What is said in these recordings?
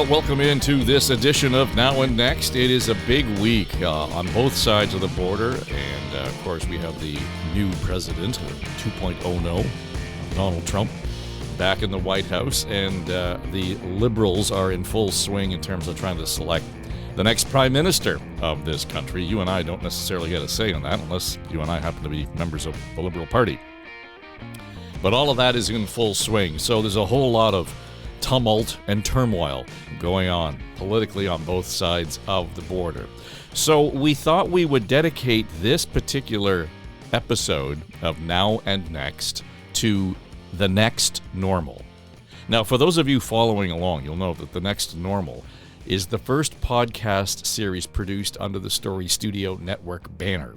Well, welcome into this edition of Now and Next. It is a big week on both sides of the border, and of course we have the new president, 2.0, Donald Trump, back in the White House, and the Liberals are in full swing in terms of trying to select the next prime minister of this country. You and I don't necessarily get a say on that unless you and I happen to be members of the Liberal Party. But all of that is in full swing, so there's a whole lot of tumult and turmoil going on politically on both sides of the border. So we thought we would dedicate this particular episode of Now and Next to the next normal. Now, for those of you following along, you'll know that the next normal is the first podcast series produced under the Story Studio Network banner.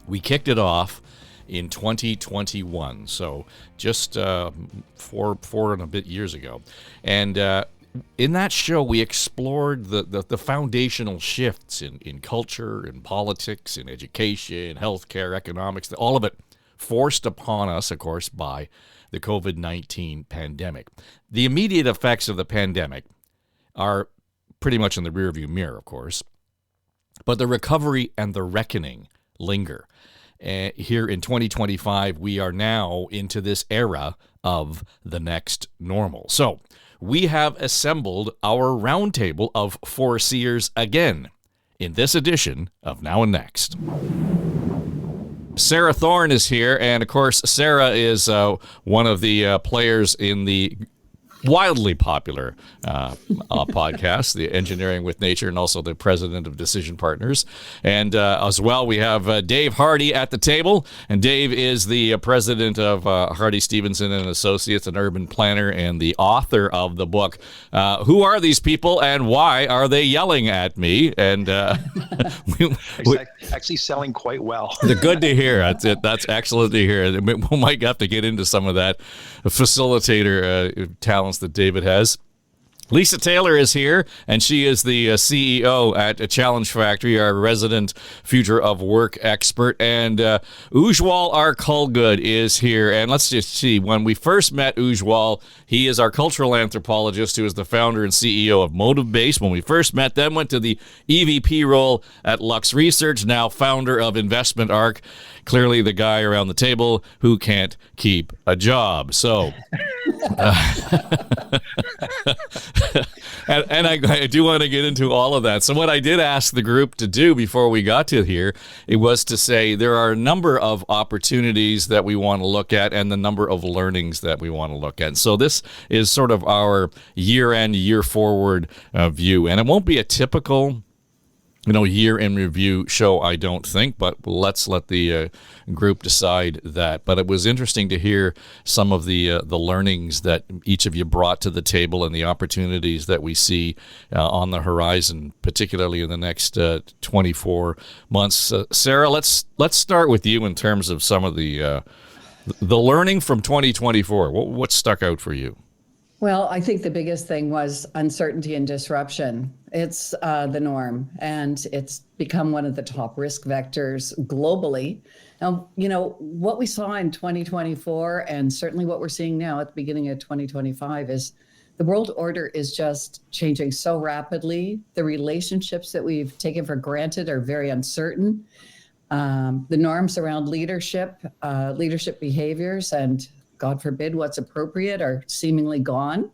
We kicked it off in 2021, so just four and a bit years ago. And in that show, we explored the foundational shifts in culture, in politics, in education, healthcare, economics, all of it forced upon us, of course, by the COVID-19 pandemic. The immediate effects of the pandemic are pretty much in the rearview mirror, of course, but the recovery and the reckoning linger. Here in 2025, we are now into this era of the next normal. So we have assembled our roundtable of foreseers again in this edition of Now and Next. Sarah Thorne is here, and of course, Sarah is one of the players in the wildly popular podcast, the Engineering with Nature, and also the president of Decision Partners. And as well, we have Dave Hardy at the table. And Dave is the president of Hardy Stevenson and Associates, an urban planner, and the author of the book, Who Are These People and Why Are They Yelling at Me? And actually selling quite well. Good to hear. That's excellent to hear. We might have to get into some of that facilitator talents that David has. Lisa Taylor is here, and she is the CEO at Challenge Factory, our resident future of work expert. And Ujwal Arkulgud is here. And let's just see, when we first met Ujwal, he is our cultural anthropologist who is the founder and CEO of Motive Base. When we first met them, went to the EVP role at Lux Research, now founder of Investment Arc. Clearly the guy around the table who can't keep a job. So... and I do want to get into all of that. So what I did ask the group to do before we got to here, it was to say there are a number of opportunities that we want to look at and the number of learnings that we want to look at. So this is sort of our year-end, year-forward view. And it won't be a typical year in review show, I don't think, but let's let the group decide that. But it was interesting to hear some of the learnings that each of you brought to the table and the opportunities that we see on the horizon, particularly in the next 24 months. Sarah, let's start with you in terms of some of the learning from 2024. What stuck out for you? Well, I think the biggest thing was uncertainty and disruption. It's the norm, and it's become one of the top risk vectors globally. Now, what we saw in 2024, and certainly what we're seeing now at the beginning of 2025, is the world order is just changing so rapidly. The relationships that we've taken for granted are very uncertain. The norms around leadership behaviors, and God forbid what's appropriate, are seemingly gone.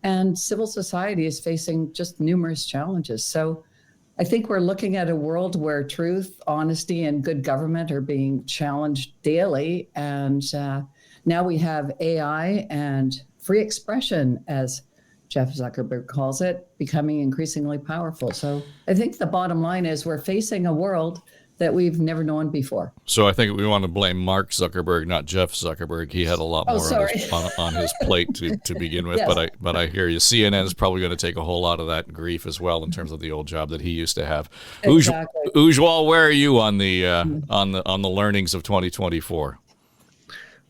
And civil society is facing just numerous challenges. So I think we're looking at a world where truth, honesty, and good government are being challenged daily. And now we have AI and free expression, as Jeff Zuckerberg calls it, becoming increasingly powerful. So I think the bottom line is we're facing a world that we've never known before. So I think we want to blame Mark Zuckerberg, not Jeff Zuckerberg. He had a lot more on his plate to begin with. Yes. But I hear you. CNN is probably going to take a whole lot of that grief as well in terms of the old job that he used to have. Exactly. Ujwal, where are you on the on the learnings of 2024?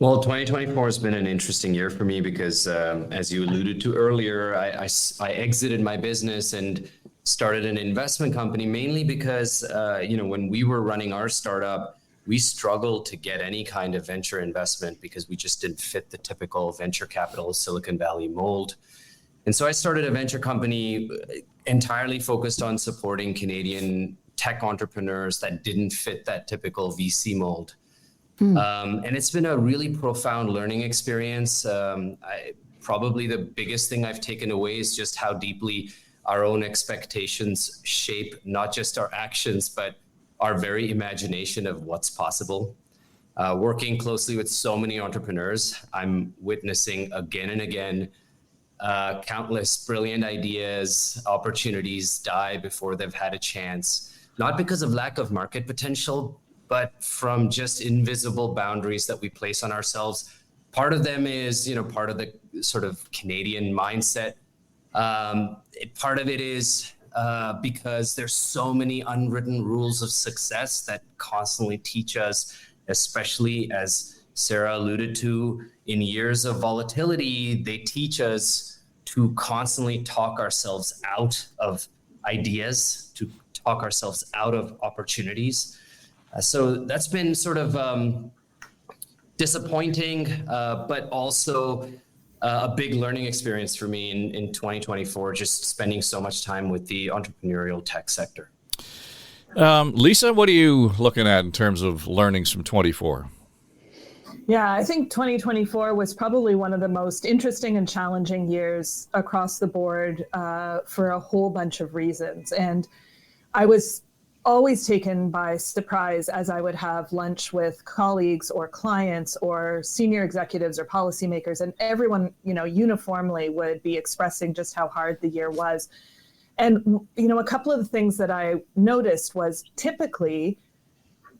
Well, 2024 has been an interesting year for me because, as you alluded to earlier, I exited my business and started an investment company mainly because, when we were running our startup, we struggled to get any kind of venture investment because we just didn't fit the typical venture capital Silicon Valley mold. And so I started a venture company entirely focused on supporting Canadian tech entrepreneurs that didn't fit that typical VC mold. And it's been a really profound learning experience. Probably the biggest thing I've taken away is just how deeply our own expectations shape not just our actions, but our very imagination of what's possible. Working closely with so many entrepreneurs, I'm witnessing again and again countless brilliant ideas, opportunities die before they've had a chance, not because of lack of market potential, but from just invisible boundaries that we place on ourselves. Part of them is, part of the sort of Canadian mindset. Part of it is because there's so many unwritten rules of success that constantly teach us, especially as Sarah alluded to, in years of volatility, they teach us to constantly talk ourselves out of ideas, to talk ourselves out of opportunities. So that's been sort of disappointing, but also a big learning experience for me in 2024, just spending so much time with the entrepreneurial tech sector. Lisa, what are you looking at in terms of learnings from 24? Yeah, I think 2024 was probably one of the most interesting and challenging years across the board for a whole bunch of reasons. And I was always taken by surprise as I would have lunch with colleagues or clients or senior executives or policymakers, and everyone, uniformly would be expressing just how hard the year was. And, a couple of the things that I noticed was typically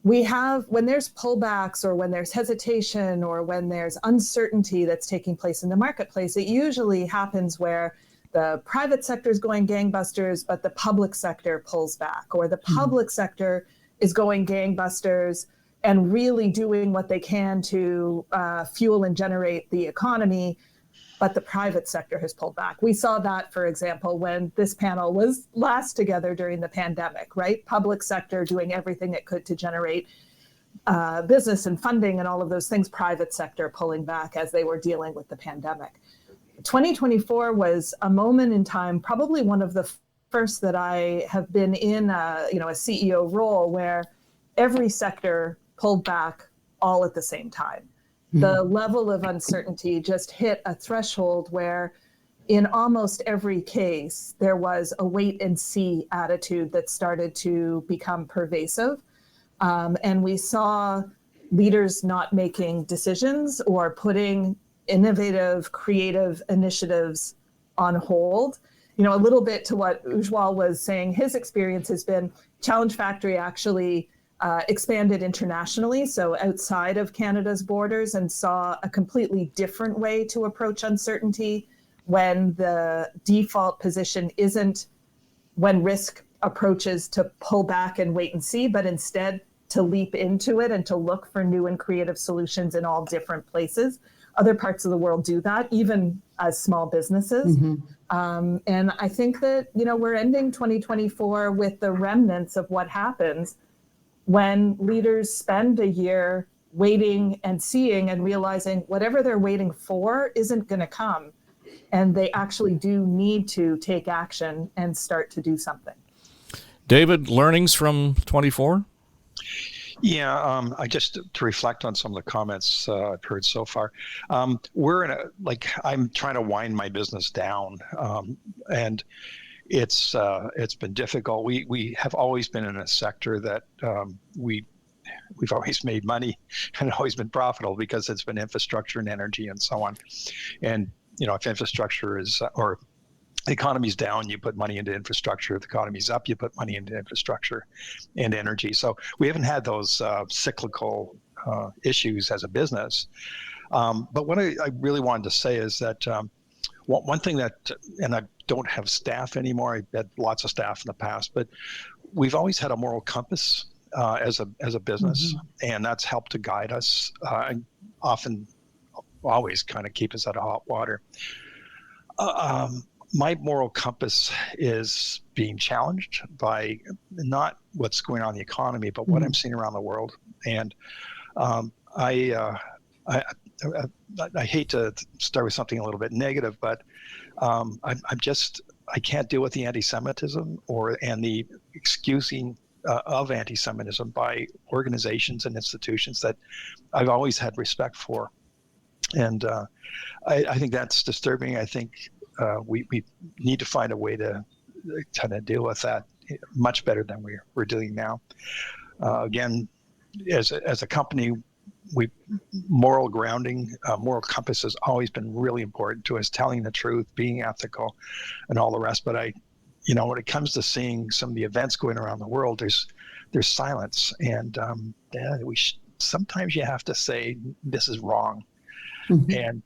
when there's pullbacks or when there's hesitation or when there's uncertainty that's taking place in the marketplace, it usually happens where the private sector is going gangbusters, but the public sector pulls back, or the public sector is going gangbusters and really doing what they can to fuel and generate the economy, but the private sector has pulled back. We saw that, for example, when this panel was last together during the pandemic, right? Public sector doing everything it could to generate business and funding and all of those things, private sector pulling back as they were dealing with the pandemic. 2024 was a moment in time, probably one of the first that I have been in a CEO role where every sector pulled back all at the same time. The level of uncertainty just hit a threshold where in almost every case, there was a wait and see attitude that started to become pervasive. And we saw leaders not making decisions or putting innovative, creative initiatives on hold. A little bit to what Ujwal was saying, his experience has been Challenge Factory actually expanded internationally, so outside of Canada's borders, and saw a completely different way to approach uncertainty when the default position isn't when risk approaches to pull back and wait and see, but instead to leap into it and to look for new and creative solutions in all different places. Other parts of the world do that, even as small businesses. And I think that, we're ending 2024 with the remnants of what happens when leaders spend a year waiting and seeing and realizing whatever they're waiting for isn't going to come. And they actually do need to take action and start to do something. David, learnings from 24? Yeah, I just to reflect on some of the comments I've heard so far. We're in I'm trying to wind my business down, and it's been difficult. We have always been in a sector that we've always made money and always been profitable because it's been infrastructure and energy and so on. And if infrastructure is or the economy's down, you put money into infrastructure. If the economy's up, you put money into infrastructure and energy. So we haven't had those cyclical issues as a business. But what I really wanted to say is that one thing that, and I don't have staff anymore. I've had lots of staff in the past, but we've always had a moral compass as a business, and that's helped to guide us and often always kind of keep us out of hot water. My moral compass is being challenged by not what's going on in the economy, but what I'm seeing around the world. And I hate to start with something a little bit negative, but I can't deal with the anti-Semitism and the excusing of anti-Semitism by organizations and institutions that I've always had respect for. And I think that's disturbing. I think we need to find a way to kind of deal with that much better than we're doing now. Again, as a company, moral grounding, moral compass has always been really important to us, telling the truth, being ethical, and all the rest. But when it comes to seeing some of the events going around the world, there's silence, and sometimes you have to say this is wrong, and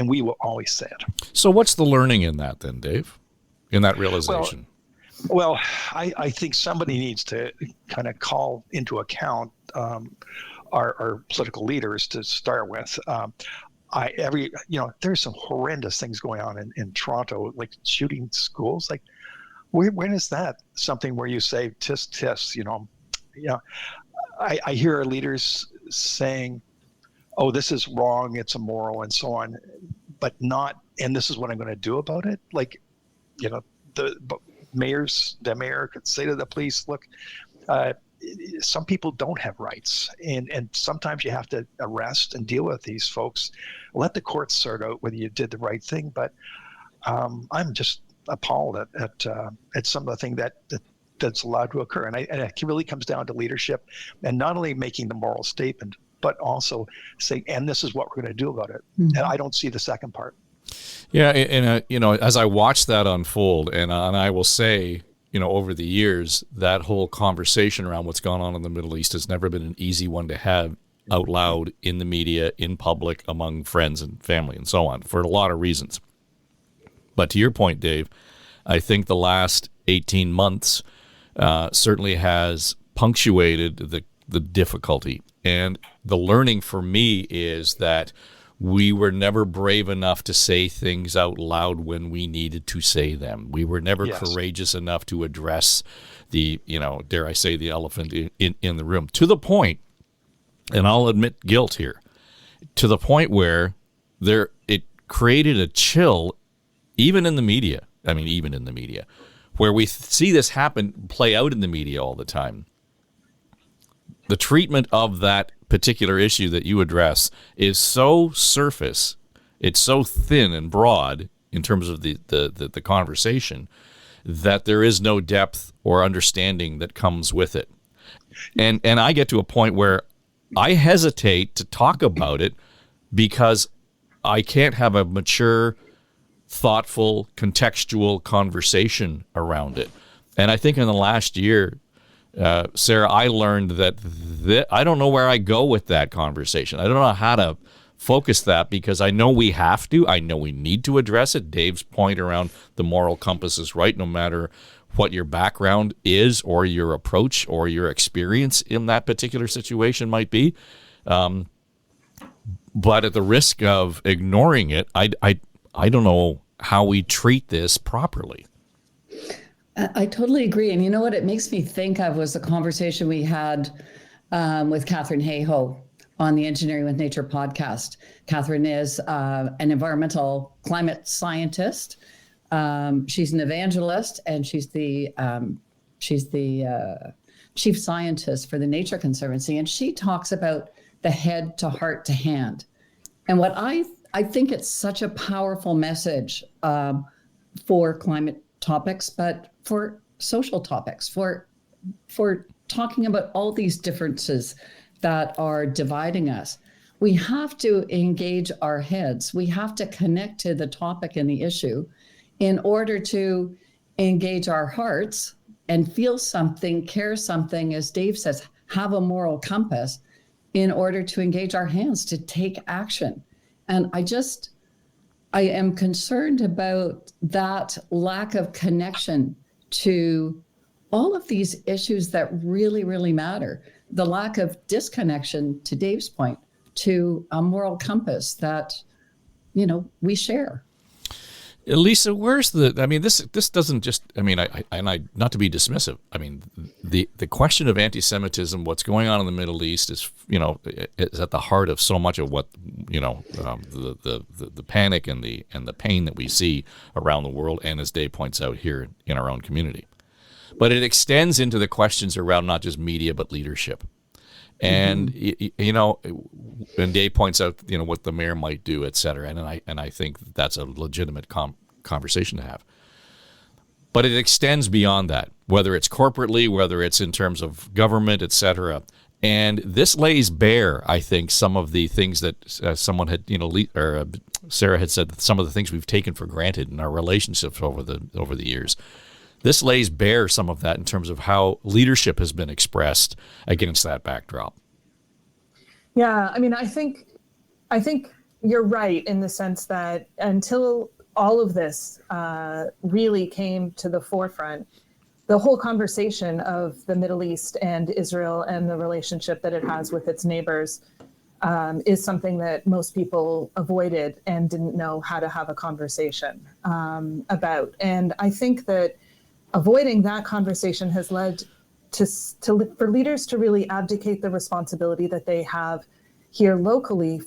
we will always say it. So what's the learning in that then, Dave? In that realization? Well, I think somebody needs to kind of call into account our political leaders to start with. There's some horrendous things going on in Toronto, like shooting schools. Like, when is that something where you say tisk tisk? I hear our leaders saying, "Oh, this is wrong. It's immoral," and so on, but not. And this is what I'm going to do about it. Like, the mayor could say to the police, "Look, some people don't have rights, and sometimes you have to arrest and deal with these folks. Let the courts sort out whether you did the right thing." But I'm just appalled at some of the things that's allowed to occur, and it really comes down to leadership, and not only making the moral statement, but also saying, "And this is what we're going to do about it." And I don't see the second part. Yeah, and as I watch that unfold, and I will say, over the years, that whole conversation around what's gone on in the Middle East has never been an easy one to have out loud in the media, in public, among friends and family, and so on, for a lot of reasons. But to your point, Dave, I think the last 18 months certainly has punctuated the difficulty. And the learning for me is that we were never brave enough to say things out loud when we needed to say them. We were never courageous enough to address the, dare I say, the elephant in the room. To the point, and I'll admit guilt here, to the point where it created a chill, even in the media. I mean, even in the media, where we see this play out in the media all the time. The treatment of that particular issue that you address is so surface, it's so thin and broad in terms of the conversation, that there is no depth or understanding that comes with it. And I get to a point where I hesitate to talk about it because I can't have a mature, thoughtful, contextual conversation around it. And I think in the last year, Sarah, I learned that I don't know where I go with that conversation. I don't know how to focus that, because I know we have to. I know we need to address it. Dave's point around the moral compass is right, no matter what your background is or your approach or your experience in that particular situation might be. But at the risk of ignoring it, I don't know how we treat this properly. I totally agree. And you know what it makes me think of was the conversation we had with Catherine Hayhoe on the Engineering with Nature podcast. Catherine is an environmental climate scientist. She's an evangelist, and she's the chief scientist for the Nature Conservancy. And she talks about the head to heart to hand. And what I think it's such a powerful message for climate topics, but for social topics, for talking about all these differences that are dividing us. We have to engage our heads. We have to connect to the topic and the issue in order to engage our hearts and feel something, care something, as Dave says, have a moral compass in order to engage our hands to take action. And I am concerned about that lack of connection to all of these issues that really, really matter. The lack of disconnection, to Dave's point, to a moral compass that, we share. Lisa, where's the? I mean, this doesn't just. I mean, I not to be dismissive. I mean, the question of anti-Semitism, what's going on in the Middle East, is is at the heart of so much of what the panic and the pain that we see around the world, and as Dave points out here in our own community. But it extends into the questions around not just media but leadership. And and Dave points out what the mayor might do, et cetera, and I think that's a legitimate conversation to have. But it extends beyond that, whether it's corporately, whether it's in terms of government, et cetera. And this lays bare, I think, some of the things that someone had, Sarah had said, that some of the things we've taken for granted in our relationships over the years. This lays bare some of that in terms of how leadership has been expressed against that backdrop. Yeah, I mean, I think you're right in the sense that until all of this really came to the forefront, the whole conversation of the Middle East and Israel and the relationship that it has with its neighbors is something that most people avoided and didn't know how to have a conversation about. And I think that avoiding that conversation has led for leaders to really abdicate the responsibility that they have here locally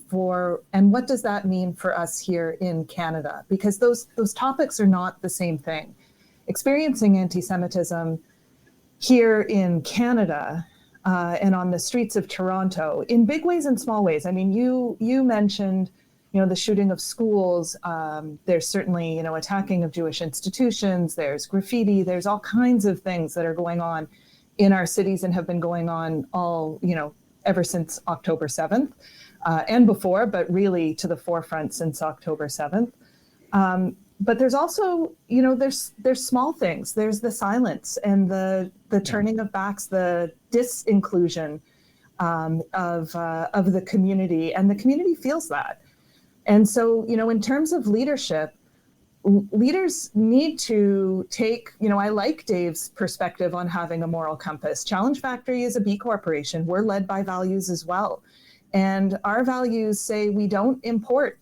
and what does that mean for us here in Canada? Because those topics are not the same thing. Experiencing anti-Semitism here in Canada and on the streets of Toronto, in big ways and small ways. I mean, you mentioned the shooting of schools. There's certainly, attacking of Jewish institutions. There's graffiti. There's all kinds of things that are going on in our cities and have been going on all, ever since October 7th and before, but really to the forefront since October 7th. But there's also, there's small things. There's the silence and the turning of backs, the disinclusion of the community, and the community feels that. And so, in terms of leadership, leaders need to take, I like Dave's perspective on having a moral compass. Challenge Factory is a B corporation. We're led by values as well. And our values say we don't import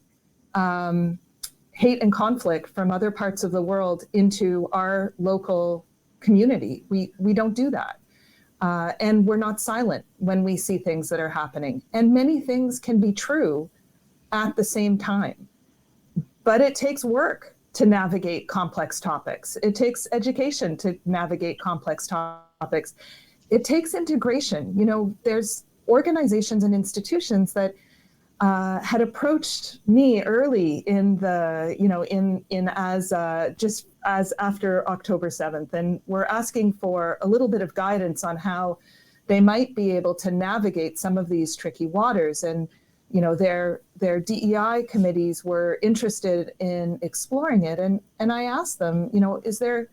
hate and conflict from other parts of the world into our local community. We don't do that. And we're not silent when we see things that are happening. And many things can be true at the same time. But it takes work to navigate complex topics. It takes education to navigate complex topics. It takes integration. There's organizations and institutions that had approached me early in the, as after October 7th, and were asking for a little bit of guidance on how they might be able to navigate some of these tricky waters. And their DEI committees were interested in exploring it. And I asked them, is there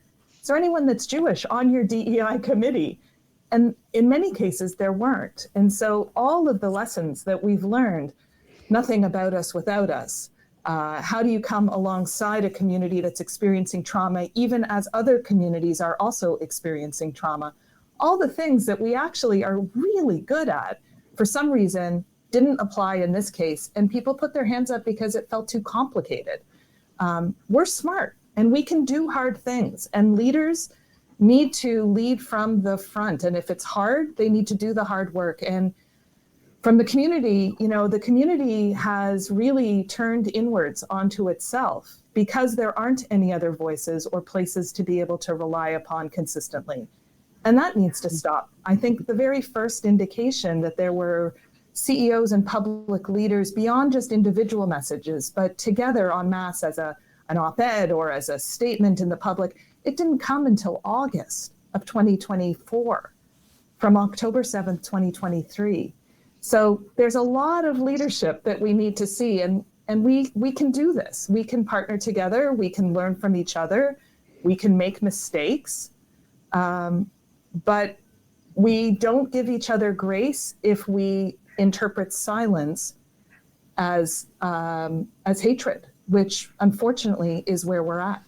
anyone that's Jewish on your DEI committee? And in many cases, there weren't. And so all of the lessons that we've learned, nothing about us without us, how do you come alongside a community that's experiencing trauma, even as other communities are also experiencing trauma? All the things that we actually are really good at, for some reason, didn't apply in this case, and people put their hands up because it felt too complicated. We're smart, and we can do hard things, and leaders need to lead from the front, and if it's hard, they need to do the hard work. And from the community, the community has really turned inwards onto itself because there aren't any other voices or places to be able to rely upon consistently. And that needs to stop. I think the very first indication that there were CEOs and public leaders beyond just individual messages, but together en masse as an op-ed or as a statement in the public, it didn't come until August of 2024, from October 7th, 2023. So there's a lot of leadership that we need to see, and we can do this. We can partner together, we can learn from each other, we can make mistakes, but we don't give each other grace if we interpret silence as hatred, which unfortunately is where we're at.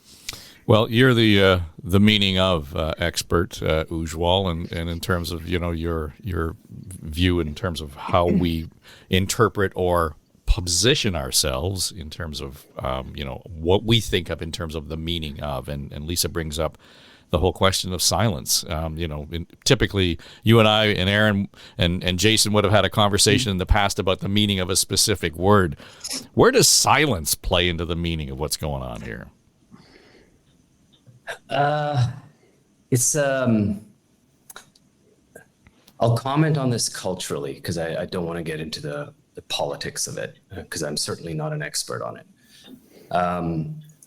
Well, you're the meaning of expert, Ujwal, and in terms of your view in terms of how we interpret or position ourselves in terms of, what we think of in terms of the meaning of. And Lisa brings up the whole question of silence. Typically, you and I and Aaron and Jason would have had a conversation in the past about the meaning of a specific word. Where does silence play into the meaning of what's going on here? It's I'll comment on this culturally because I don't want to get into the politics of it because I'm certainly not an expert on it.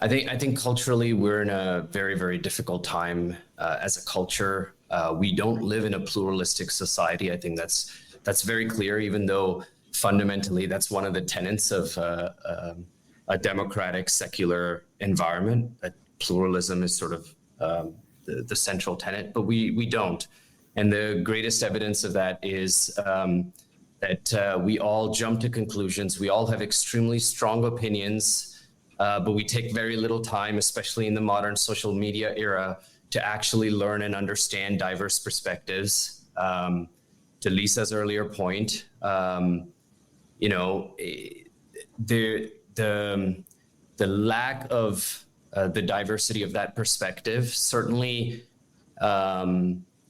I think culturally we're in a very, very difficult time as a culture. We don't live in a pluralistic society. I think that's very clear, even though fundamentally that's one of the tenets of a democratic, secular environment. That pluralism is sort of the central tenet, but we don't. And the greatest evidence of that is that we all jump to conclusions. We all have extremely strong opinions, but we take very little time, especially in the modern social media era, to actually learn and understand diverse perspectives. To Lisa's earlier point, the lack of the diversity of that perspective,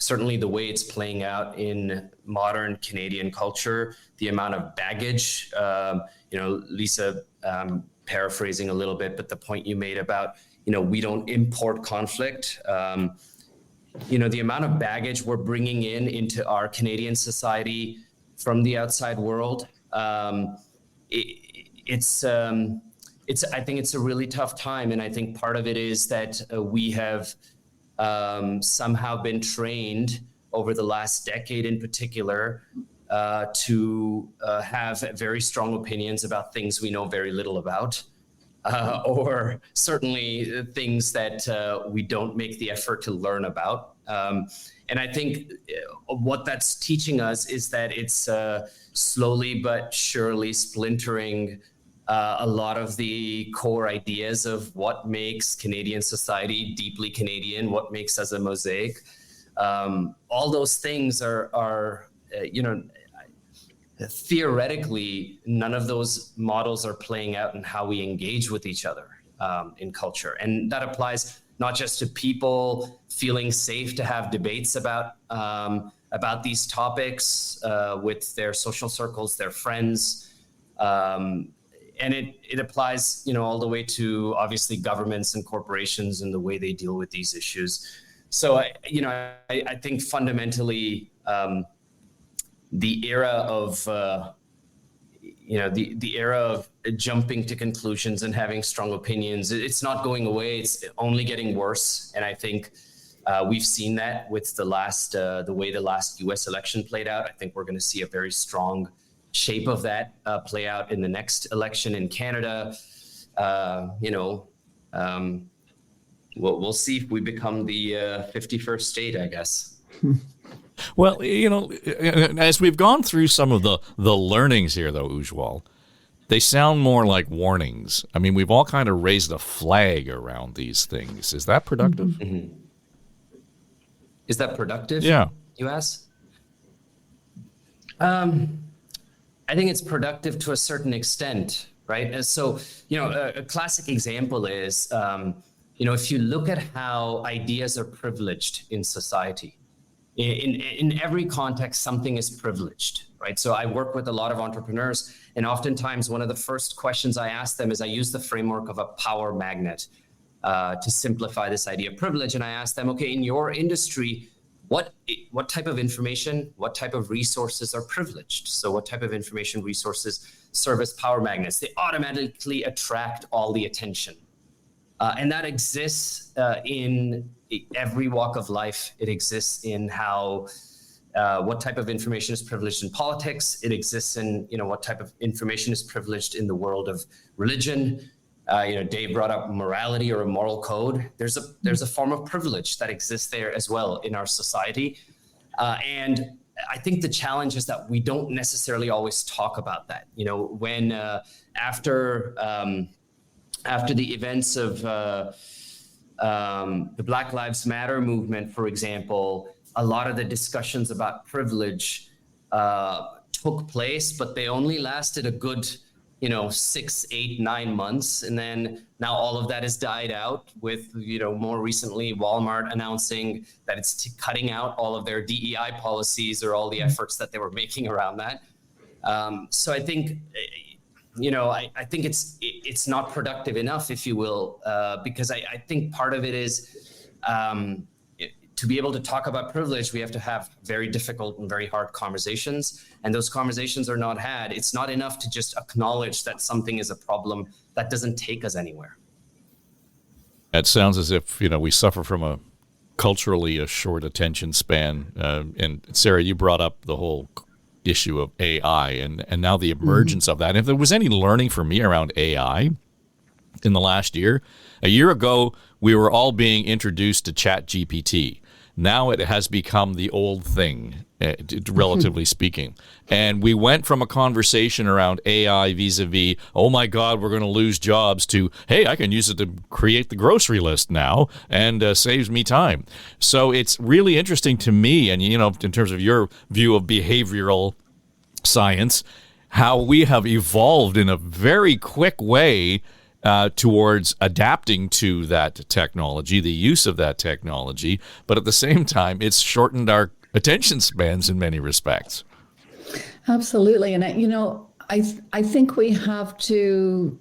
certainly the way it's playing out in modern Canadian culture, the amount of baggage, Lisa, paraphrasing a little bit, but the point you made about, we don't import conflict, the amount of baggage we're bringing into our Canadian society from the outside world, I think it's a really tough time. And I think part of it is that we have somehow been trained over the last decade in particular to have very strong opinions about things we know very little about, or certainly things that we don't make the effort to learn about. And I think what that's teaching us is that it's slowly but surely splintering a lot of the core ideas of what makes Canadian society deeply Canadian, what makes us a mosaic. All those things are theoretically, none of those models are playing out in how we engage with each other in culture. And that applies not just to people feeling safe to have debates about these topics with their social circles, their friends, and it applies, all the way to obviously governments and corporations and the way they deal with these issues. So, I think fundamentally, the era of, the era of jumping to conclusions and having strong opinions, it's not going away. It's only getting worse. And I think we've seen that with the way the last U.S. election played out. I think we're going to see a very strong shape of that play out in the next election in Canada. We'll see if we become the 51st state, I guess. Well, as we've gone through some of the learnings here, though, Ujwal, they sound more like warnings. I mean, we've all kind of raised a flag around these things. Is that productive? Mm-hmm. Is that productive? Yeah. You ask? I think it's productive to a certain extent, right? And so, a classic example is, if you look at how ideas are privileged in society, in every context, something is privileged, right? So I work with a lot of entrepreneurs, and oftentimes one of the first questions I ask them is I use the framework of a power magnet to simplify this idea of privilege. And I ask them, okay, in your industry, what type of information, what type of resources are privileged? So what type of information resources serve as power magnets? They automatically attract all the attention. And that exists in every walk of life. It exists in how, what type of information is privileged in politics. It exists in, what type of information is privileged in the world of religion. Dave brought up morality or a moral code. There's a form of privilege that exists there as well in our society. And I think the challenge is that we don't necessarily always talk about that. When after the events of the Black Lives Matter movement, for example, a lot of the discussions about privilege took place, but they only lasted a good 6, 8, 9 months. And then now all of that has died out with, more recently Walmart announcing that it's cutting out all of their DEI policies or all the efforts that they were making around that. So I think, I think it's not productive enough, if you will, because I think part of it is to be able to talk about privilege, we have to have very difficult and very hard conversations. And those conversations are not had. It's not enough to just acknowledge that something is a problem. That doesn't take us anywhere. It sounds as if, we suffer from a culturally a short attention span. And Sarah, you brought up the whole issue of AI and now the emergence of that. If there was any learning for me around AI in the last year, a year ago, we were all being introduced to ChatGPT. Now it has become the old thing, relatively speaking. And we went from a conversation around AI vis-a-vis, oh my God, we're going to lose jobs, to, hey, I can use it to create the grocery list now and saves me time. So it's really interesting to me, and in terms of your view of behavioral science, how we have evolved in a very quick way towards adapting to that technology, the use of that technology, but at the same time, it's shortened our attention spans in many respects. Absolutely, and I think we have to.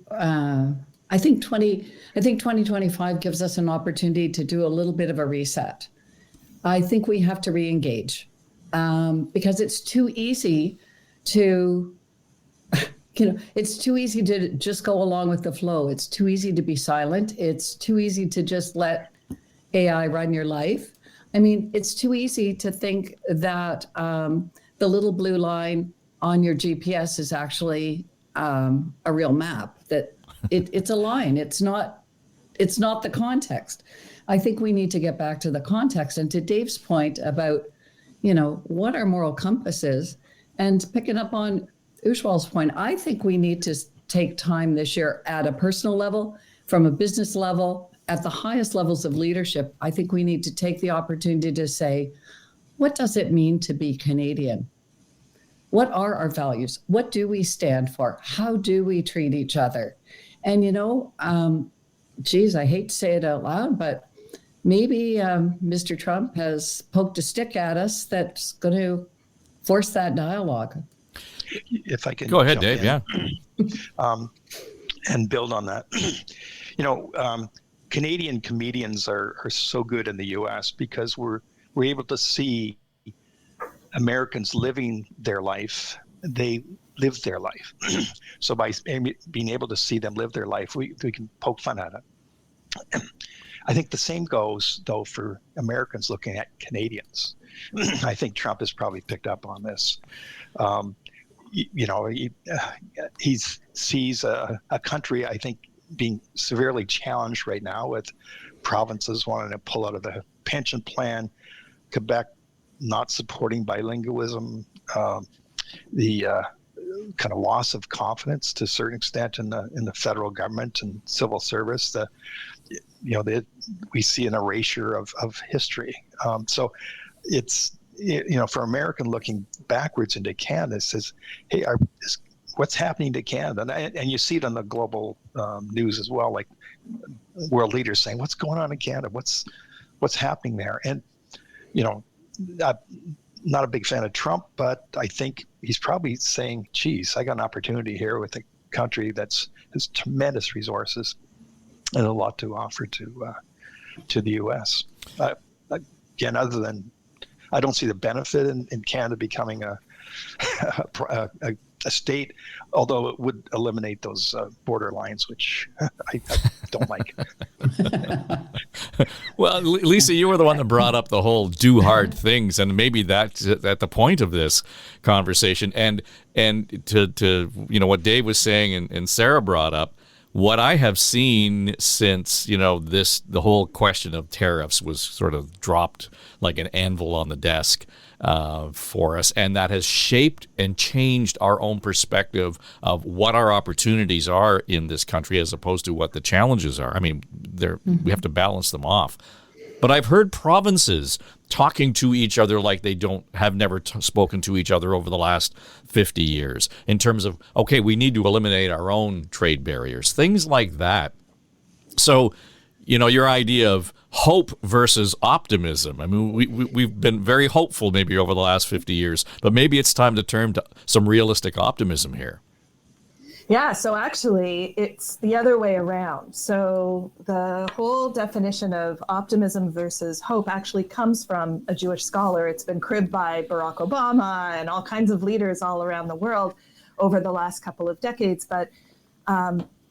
I think 2025 gives us an opportunity to do a little bit of a reset. I think we have to re-engage because it's too easy to. It's too easy to just go along with the flow. It's too easy to be silent. It's too easy to just let AI run your life. I mean, it's too easy to think that the little blue line on your GPS is actually a real map, that it's a line. It's not the context. I think we need to get back to the context. And to Dave's point about, what our moral compass is, and picking up on Ujwal's point, I think we need to take time this year at a personal level, from a business level, at the highest levels of leadership. I think we need to take the opportunity to say, what does it mean to be Canadian? What are our values? What do we stand for? How do we treat each other? And, I hate to say it out loud, but maybe Mr. Trump has poked a stick at us that's going to force that dialogue. If I can go ahead, Dave. In, yeah, and build on that. Canadian comedians are so good in the U.S. because we're able to see Americans living their life. They live their life. So by being able to see them live their life, we can poke fun at it. I think the same goes, though, for Americans looking at Canadians. I think Trump has probably picked up on this. He sees a country, I think, being severely challenged right now, with provinces wanting to pull out of the pension plan, Quebec not supporting bilingualism, the kind of loss of confidence to a certain extent in the federal government and civil service. We see an erasure of history. So it's, for American looking backwards into Canada, it says, hey, what's happening to Canada? And you see it on the global news as well, like world leaders saying, what's going on in Canada? What's happening there? And, I'm not a big fan of Trump, but I think he's probably saying, geez, I got an opportunity here with a country has tremendous resources and a lot to offer to the U.S. Again, other than, I don't see the benefit in Canada becoming a state, although it would eliminate those border lines, which I don't like. Well, Lisa, you were the one that brought up the whole do hard things, and maybe that's at the point of this conversation. And to what Dave was saying and Sarah brought up, what I have seen since, the whole question of tariffs was sort of dropped like an anvil on the desk for us, and that has shaped and changed our own perspective of what our opportunities are in this country as opposed to what the challenges are. I mean, we have to balance them off. But I've heard provinces talking to each other like they have never spoken to each other over the last 50 years in terms of, okay, we need to eliminate our own trade barriers, things like that. So, your idea of hope versus optimism. I mean, we've been very hopeful maybe over the last 50 years, but maybe it's time to turn to some realistic optimism here. Yeah, so actually, it's the other way around. So the whole definition of optimism versus hope actually comes from a Jewish scholar. It's been cribbed by Barack Obama and all kinds of leaders all around the world over the last couple of decades. But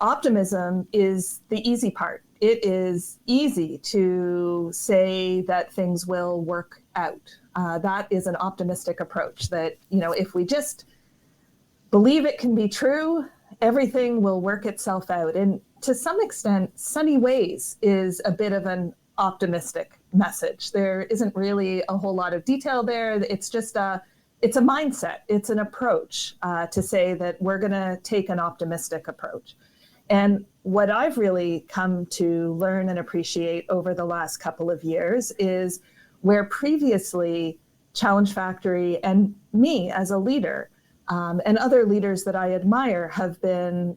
optimism is the easy part. It is easy to say that things will work out. That is an optimistic approach that, if we just believe it can be true, everything will work itself out. And to some extent, sunny ways is a bit of an optimistic message. There isn't really a whole lot of detail there. It's just it's a mindset. It's an approach to say that we're going to take an optimistic approach. And what I've really come to learn and appreciate over the last couple of years is where previously Challenge Factory and me as a leader and other leaders that I admire have been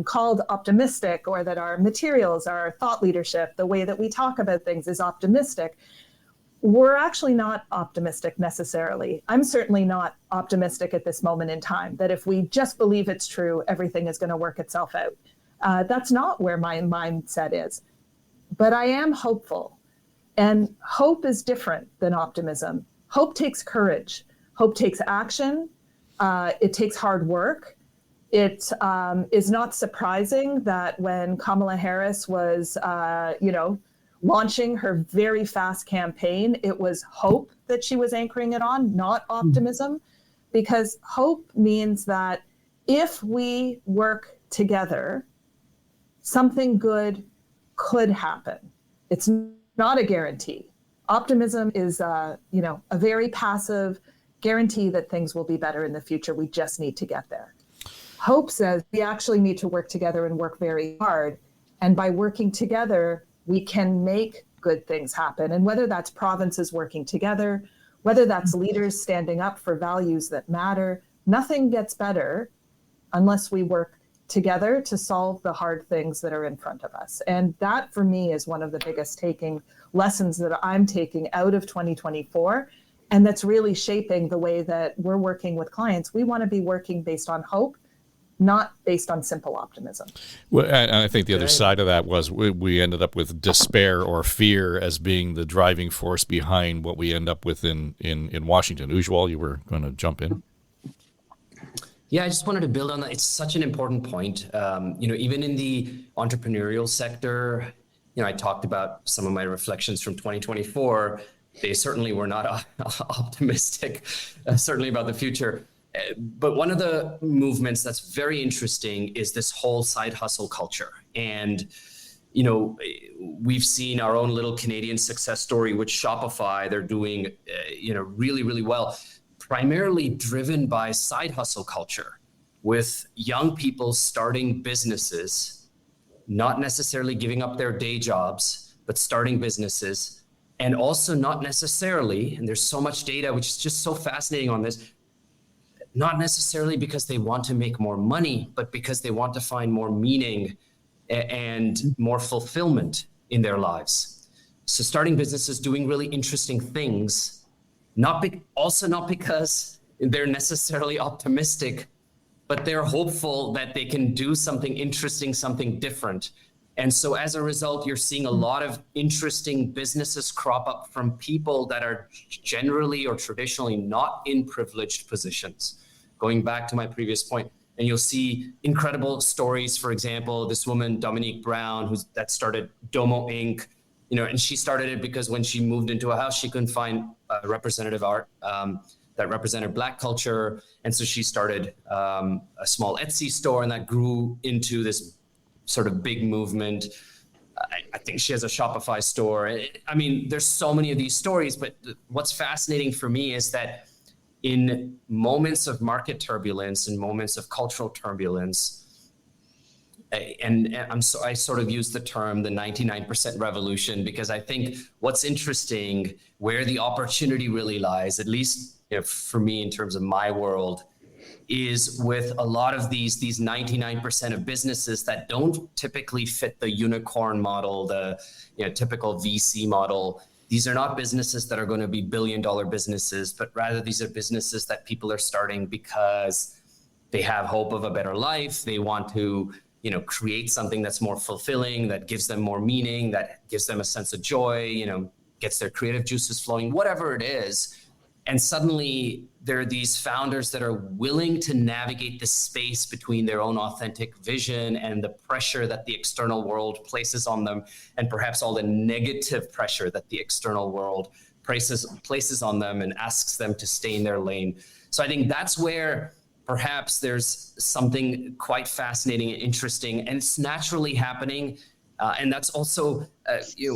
called optimistic, or that our materials, our thought leadership, the way that we talk about things is optimistic. We're actually not optimistic necessarily. I'm certainly not optimistic at this moment in time that if we just believe it's true, everything is going to work itself out. That's not where my mindset is. But I am hopeful. And hope is different than optimism. Hope takes courage. Hope takes action. It takes hard work. It is not surprising that when Kamala Harris was, launching her very fast campaign, it was hope that she was anchoring it on, not optimism, because hope means that if we work together, something good could happen. It's not a guarantee. Optimism is, a very passive guarantee that things will be better in the future. We just need to get there. Hope says we actually need to work together and work very hard. And by working together, we can make good things happen. And whether that's provinces working together, whether that's leaders standing up for values that matter, nothing gets better unless we work together to solve the hard things that are in front of us. And that, for me, is one of the biggest lessons that I'm taking out of 2024. And that's really shaping the way that we're working with clients. We want to be working based on hope, not based on simple optimism. Well, and I think the other side of that was we ended up with despair or fear as being the driving force behind what we end up with in Washington. Ujwal, you were going to jump in. Yeah, I just wanted to build on that. It's such an important point. Even in the entrepreneurial sector, I talked about some of my reflections from 2024. They certainly were not optimistic, certainly about the future. But one of the movements that's very interesting is this whole side hustle culture. And, we've seen our own little Canadian success story with Shopify. They're doing, really, really well, primarily driven by side hustle culture, with young people starting businesses, not necessarily giving up their day jobs, but starting businesses. And also not necessarily, and there's so much data, which is just so fascinating on this, not necessarily because they want to make more money, but because they want to find more meaning and more fulfillment in their lives. So starting businesses, doing really interesting things, not because they're necessarily optimistic, but they're hopeful that they can do something interesting, something different. And so as a result, you're seeing a lot of interesting businesses crop up from people that are generally or traditionally not in privileged positions. Going back to my previous point, and you'll see incredible stories. For example, this woman, Dominique Brown, that started Domo Inc., and she started it because when she moved into a house, she couldn't find representative art that represented Black culture. And so she started a small Etsy store, and that grew into this sort of big movement. I think she has a Shopify store. I mean, there's so many of these stories, but what's fascinating for me is that in moments of market turbulence and moments of cultural turbulence, I sort of use the term the 99% revolution, because I think what's interesting, where the opportunity really lies, at least for me in terms of my world, is with a lot of these 99% of businesses that don't typically fit the unicorn model, the typical VC model. These are not businesses that are going to be billion-dollar businesses, but rather these are businesses that people are starting because they have hope of a better life. They want to create something that's more fulfilling, that gives them more meaning, that gives them a sense of joy, gets their creative juices flowing, whatever it is. And suddenly there are these founders that are willing to navigate the space between their own authentic vision and the pressure that the external world places on them, and perhaps all the negative pressure that the external world places on them and asks them to stay in their lane. So I think that's where perhaps there's something quite fascinating and interesting, and it's naturally happening. And that's also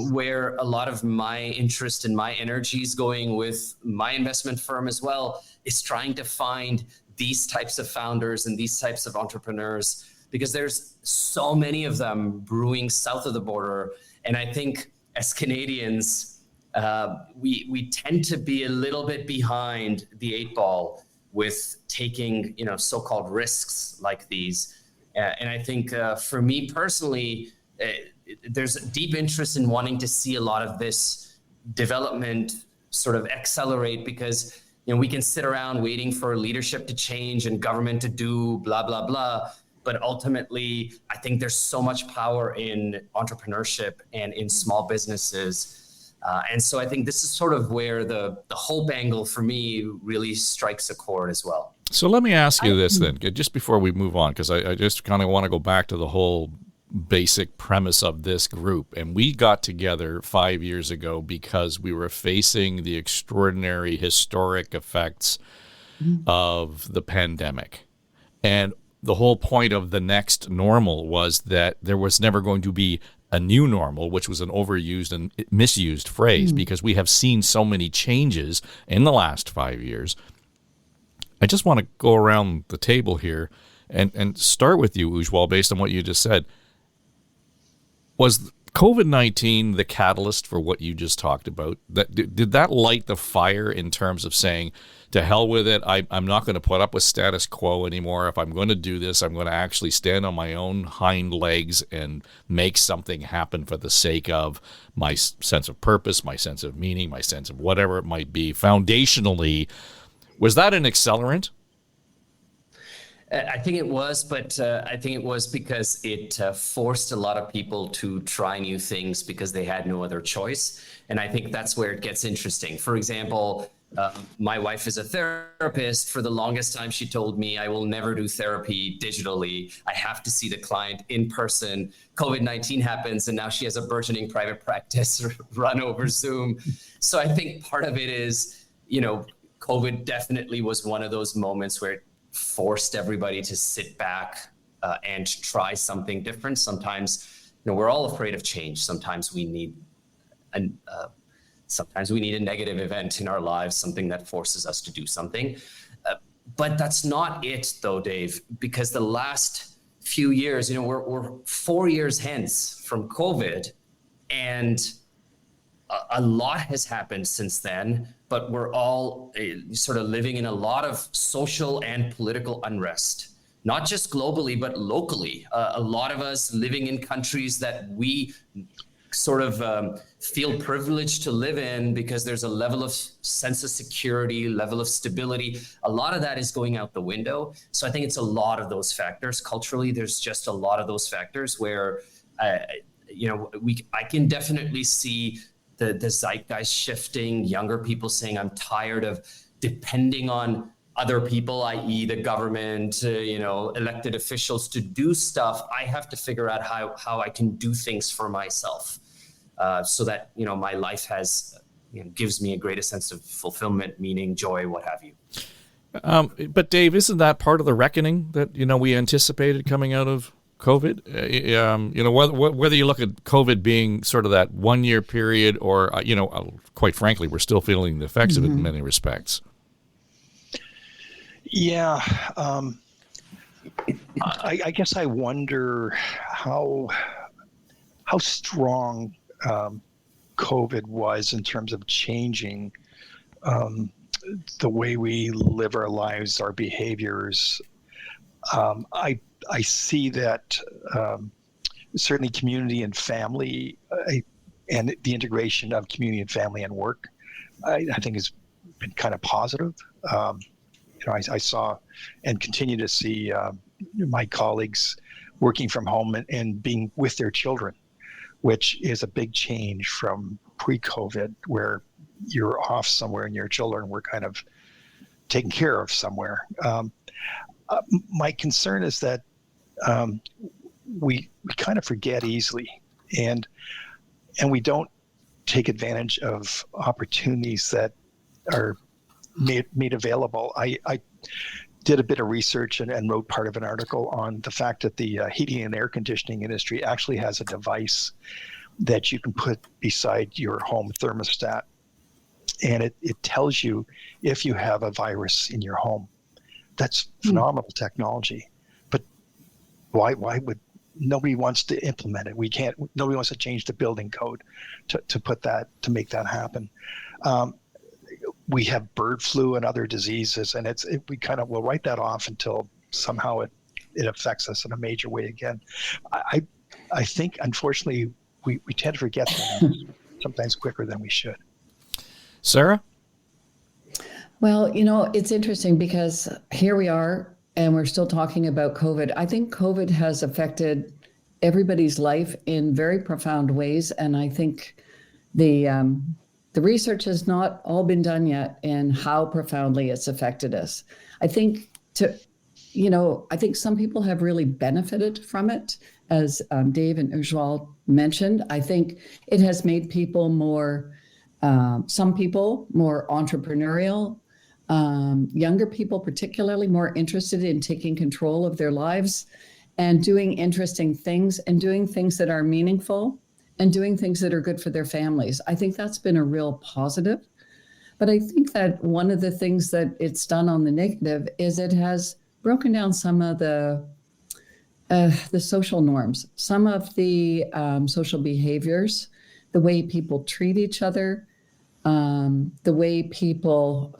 where a lot of my interest and my energy is going with my investment firm as well, is trying to find these types of founders and these types of entrepreneurs, because there's so many of them brewing south of the border. And I think as Canadians, we tend to be a little bit behind the 8 ball with taking, so-called risks like these. And I think for me personally, there's a deep interest in wanting to see a lot of this development sort of accelerate, because we can sit around waiting for leadership to change and government to do blah, blah, blah. But ultimately, I think there's so much power in entrepreneurship and in small businesses. And so I think this is sort of where the hope angle for me really strikes a chord as well. So let me ask you this then, just before we move on, because I just kind of want to go back to the whole basic premise of this group. And we got together 5 years ago because we were facing the extraordinary historic effects of the pandemic. And the whole point of the next normal was that there was never going to be a new normal, which was an overused and misused phrase, because we have seen so many changes in the last 5 years. I just want to go around the table here and start with you, Ujwal, based on what you just said. Was COVID-19 the catalyst for what you just talked about? Did that light the fire in terms of saying, to hell with it, I'm not going to put up with status quo anymore. If I'm going to do this, I'm going to actually stand on my own hind legs and make something happen for the sake of my sense of purpose, my sense of meaning, my sense of whatever it might be. Foundationally, was that an accelerant? I think it was, but I think it was because it forced a lot of people to try new things because they had no other choice. And I think that's where it gets interesting. For example, my wife is a therapist. For the longest time, she told me, I will never do therapy digitally. I have to see the client in person. COVID-19 happens, and now she has a burgeoning private practice run over Zoom. So I think part of it is, COVID definitely was one of those moments where it forced everybody to sit back and try something different. Sometimes, we're all afraid of change. Sometimes we need a negative event in our lives, something that forces us to do something. But that's not it, though, Dave, because the last few years, we're 4 years hence from COVID, and a lot has happened since then, but we're all sort of living in a lot of social and political unrest, not just globally, but locally. A lot of us living in countries that we sort of feel privileged to live in because there's a level of sense of security, level of stability. A lot of that is going out the window. So I think it's a lot of those factors. Culturally, there's just a lot of those factors where, I can definitely see the zeitgeist shifting, younger people saying, I'm tired of depending on other people, i.e. the government, elected officials to do stuff. I have to figure out how I can do things for myself so that, my life has, gives me a greater sense of fulfillment, meaning, joy, what have you. But Dave, isn't that part of the reckoning that, we anticipated coming out of COVID? Whether you look at COVID being sort of that 1 year period or, quite frankly, we're still feeling the effects of it in many respects. Yeah. I guess I wonder how strong COVID was in terms of changing the way we live our lives, our behaviors. I see that certainly community and family and the integration of community and family and work, I think has been kind of positive. I saw and continue to see my colleagues working from home and being with their children, which is a big change from pre-COVID, where you're off somewhere and your children were kind of taken care of somewhere. My concern is that we kind of forget easily, and we don't take advantage of opportunities that are made available. I did a bit of research and wrote part of an article on the fact that the heating and air conditioning industry actually has a device that you can put beside your home thermostat, and it tells you if you have a virus in your home. That's phenomenal technology, but why would nobody wants to implement it? Nobody wants to change the building code to make that happen. We have bird flu and other diseases, and we kind of will write that off until somehow it affects us in a major way again. I think, unfortunately, we tend to forget things sometimes quicker than we should. Sarah? Well, it's interesting because here we are and we're still talking about COVID. I think COVID has affected everybody's life in very profound ways. And I think the research has not all been done yet in how profoundly it's affected us. I think I think some people have really benefited from it, as Dave and Ujwal mentioned. I think it has made people some people more entrepreneurial, younger people particularly more interested in taking control of their lives and doing interesting things and doing things that are meaningful and doing things that are good for their families. I think that's been a real positive. But I think that one of the things that it's done on the negative is it has broken down some of the social norms, some of the social behaviors, the way people treat each other, the way people,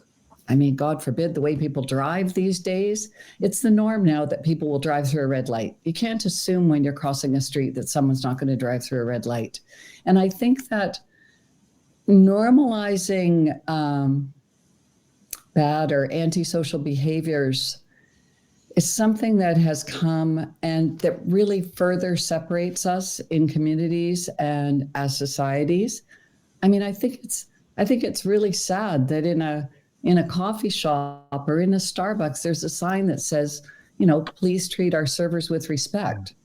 God forbid, the way people drive these days. It's the norm now that people will drive through a red light. You can't assume when you're crossing a street that someone's not going to drive through a red light. And I think that normalizing bad or antisocial behaviors is something that has come and that really further separates us in communities and as societies. I think it's really sad that in a coffee shop or in a Starbucks, there's a sign that says, please treat our servers with respect.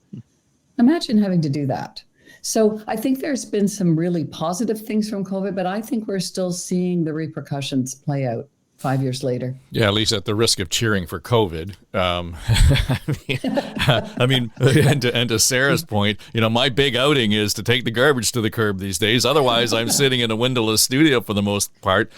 Imagine having to do that. So I think there's been some really positive things from COVID, but I think we're still seeing the repercussions play out 5 years later. Yeah, at least at the risk of cheering for COVID. And to Sarah's point, my big outing is to take the garbage to the curb these days. Otherwise, I'm sitting in a windowless studio for the most part.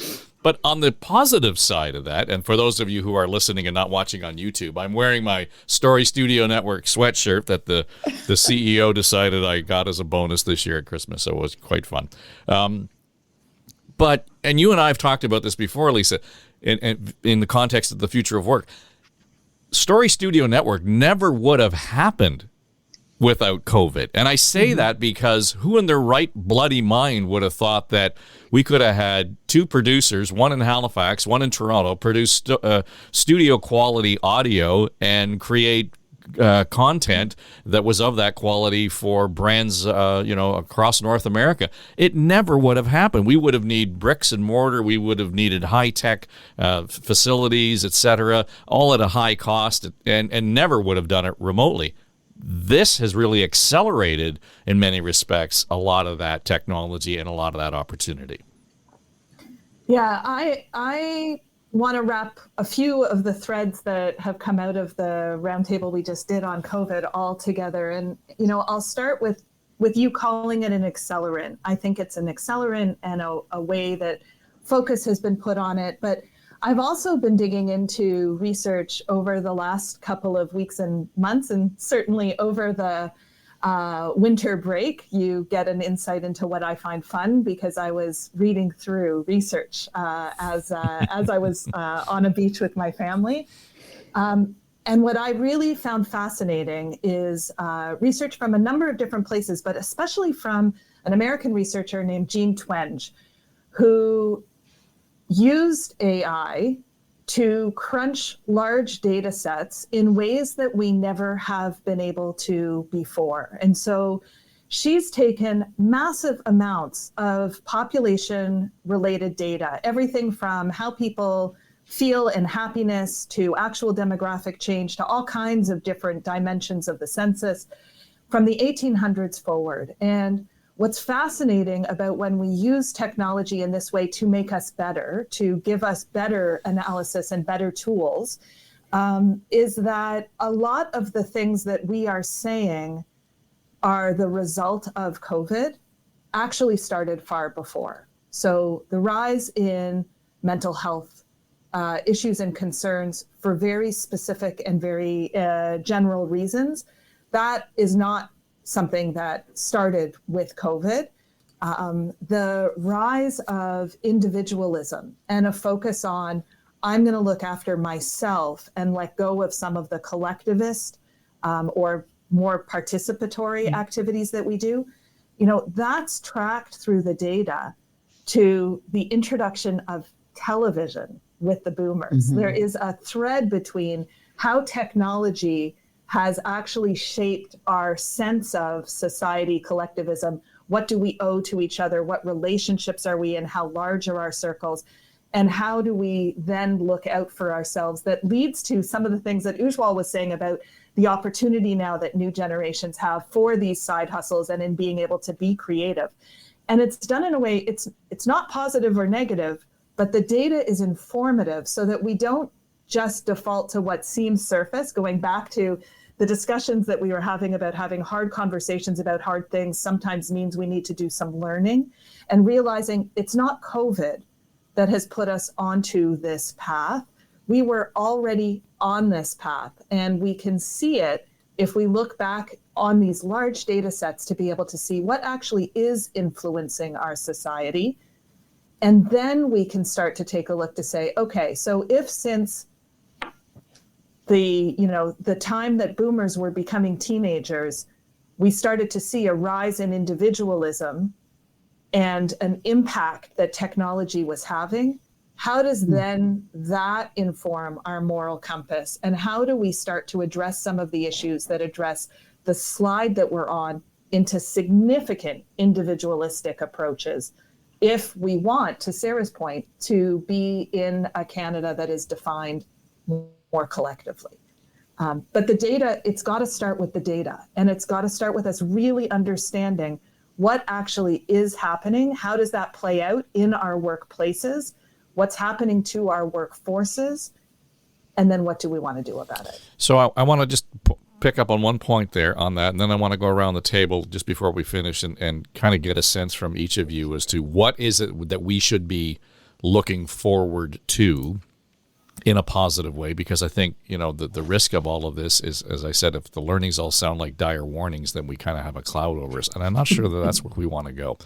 But on the positive side of that, and for those of you who are listening and not watching on YouTube, I'm wearing my Story Studio Network sweatshirt that the CEO decided I got as a bonus this year at Christmas. So it was quite fun. But you and I have talked about this before, Lisa, in the context of the future of work. Story Studio Network never would have happened without COVID. And I say that because who in their right bloody mind would have thought that we could have had two producers, one in Halifax, one in Toronto, produce studio quality audio and create content that was of that quality for brands, across North America. It never would have happened. We would have needed bricks and mortar. We would have needed high-tech facilities, etc., all at a high cost, and never would have done it remotely. This has really accelerated, in many respects, a lot of that technology and a lot of that opportunity. Yeah, I want to wrap a few of the threads that have come out of the roundtable we just did on COVID all together. And, I'll start with you calling it an accelerant. I think it's an accelerant and a way that focus has been put on it. But I've also been digging into research over the last couple of weeks and months, and certainly over the winter break. You get an insight into what I find fun because I was reading through research as I was on a beach with my family. And what I really found fascinating is research from a number of different places, but especially from an American researcher named Jean Twenge, who used AI to crunch large data sets in ways that we never have been able to before. And so she's taken massive amounts of population-related data, everything from how people feel and happiness to actual demographic change to all kinds of different dimensions of the census from the 1800s forward. And what's fascinating about when we use technology in this way to make us better, to give us better analysis and better tools, is that a lot of the things that we are saying are the result of COVID actually started far before. So the rise in mental health issues and concerns for very specific and very general reasons, that is not something that started with COVID. The rise of individualism and a focus on, I'm going to look after myself and let go of some of the collectivist or more participatory activities that we do, that's tracked through the data to the introduction of television with the boomers. Mm-hmm. There is a thread between how technology has actually shaped our sense of society, collectivism. What do we owe to each other? What relationships are we in? How large are our circles? And how do we then look out for ourselves? That leads to some of the things that Ujwal was saying about the opportunity now that new generations have for these side hustles and in being able to be creative. And it's done in a way, it's not positive or negative, but the data is informative so that we don't just default to what seems surface, going back to the discussions that we were having about having hard conversations about hard things sometimes means we need to do some learning and realizing it's not COVID that has put us onto this path. We were already on this path, and we can see it if we look back on these large data sets to be able to see what actually is influencing our society. And then we can start to take a look to say, okay, so if since the time that boomers were becoming teenagers, we started to see a rise in individualism and an impact that technology was having, how does then that inform our moral compass? And how do we start to address some of the issues that address the slide that we're on into significant individualistic approaches if we want, to Sarah's point, to be in a Canada that is defined more collectively. But the data, it's got to start with the data, and it's got to start with us really understanding what actually is happening. How does that play out in our workplaces? What's happening to our workforces? And then what do we want to do about it? So I want to just pick up on one point there on that, and then I want to go around the table just before we finish and kind of get a sense from each of you as to what is it that we should be looking forward to in a positive way, because I think, the risk of all of this is, as I said, if the learnings all sound like dire warnings, then we kind of have a cloud over us, and I'm not sure that that's where we want to go.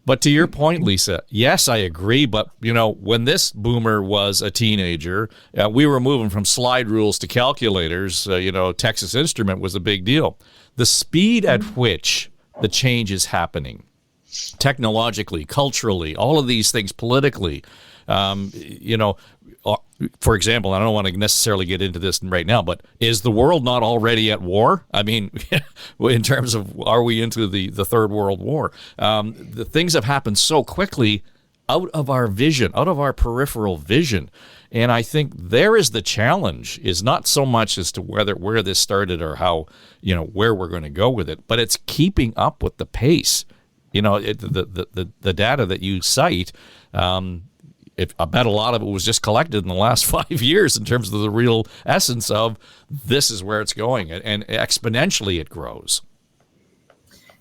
But to your point, Lisa, yes, I agree. But, when this boomer was a teenager, we were moving from slide rules to calculators. Texas Instrument was a big deal. The speed at which the change is happening, technologically, culturally, all of these things politically, for example, I don't want to necessarily get into this right now, but is the world not already at war? I mean, in terms of, are we into the Third World War? The things have happened so quickly out of our vision, out of our peripheral vision. And I think there is the challenge, is not so much as to where this started or how, where we're going to go with it, but it's keeping up with the pace. The data that you cite, I bet a lot of it was just collected in the last 5 years in terms of the real essence of this is where it's going, and exponentially it grows.